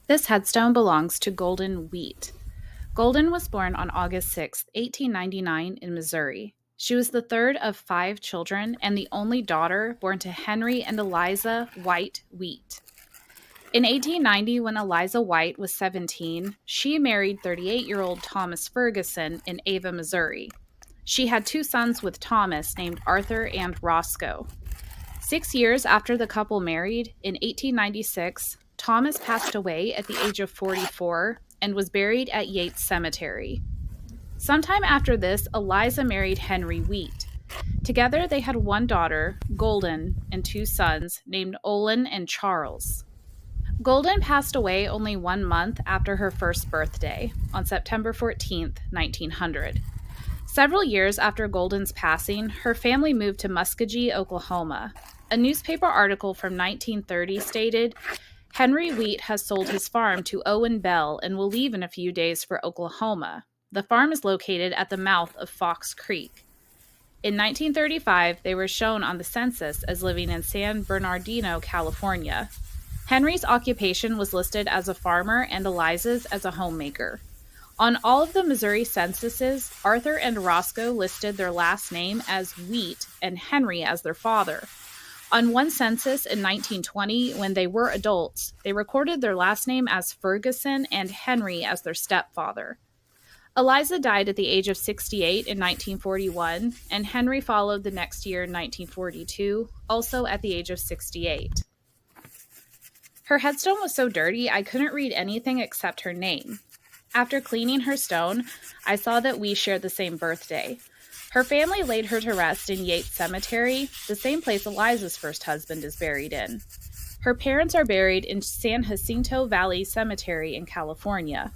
This headstone belongs to Golden Wheat. Golden was born on August 6, 1899, in Missouri. She was the third of five children and the only daughter born to Henry and Eliza White Wheat. In 1890, when Eliza White was 17, she married 38-year-old Thomas Ferguson in Ava, Missouri. She had two sons with Thomas named Arthur and Roscoe. 6 years after the couple married, in 1896, Thomas passed away at the age of 44 and was buried at Yates Cemetery. Sometime after this, Eliza married Henry Wheat. Together, they had one daughter, Golden, and two sons named Olin and Charles. Golden passed away only 1 month after her first birthday, on September 14, 1900. Several years after Golden's passing, her family moved to Muskogee, Oklahoma. A newspaper article from 1930 stated, "Henry Wheat has sold his farm to Owen Bell and will leave in a few days for Oklahoma. The farm is located at the mouth of Fox Creek." In 1935, they were shown on the census as living in San Bernardino, California. Henry's occupation was listed as a farmer and Eliza's as a homemaker. On all of the Missouri censuses, Arthur and Roscoe listed their last name as Wheat and Henry as their father. On one census in 1920, when they were adults, they recorded their last name as Ferguson and Henry as their stepfather. Eliza died at the age of 68 in 1941, and Henry followed the next year in 1942, also at the age of 68. Her headstone was so dirty I couldn't read anything except her name. After cleaning her stone, I saw that we shared the same birthday. Her family laid her to rest in Yates Cemetery, the same place Eliza's first husband is buried in. Her parents are buried in San Jacinto Valley Cemetery in California.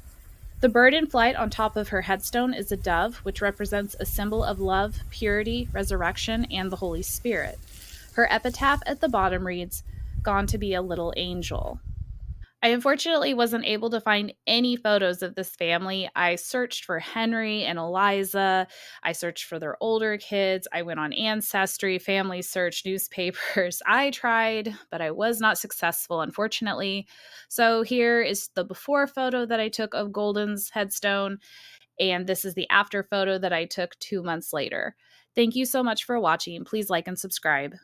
The bird in flight on top of her headstone is a dove, which represents a symbol of love, purity, resurrection, and the Holy Spirit. Her epitaph at the bottom reads, "Gone to be a little angel." I unfortunately wasn't able to find any photos of this family. I searched for Henry and Eliza. I searched for their older kids. I went on Ancestry, Family Search, newspapers. I tried, but I was not successful, unfortunately. So here is the before photo that I took of Golden's headstone, and this is the after photo that I took 2 months later. Thank you so much for watching. Please like and subscribe.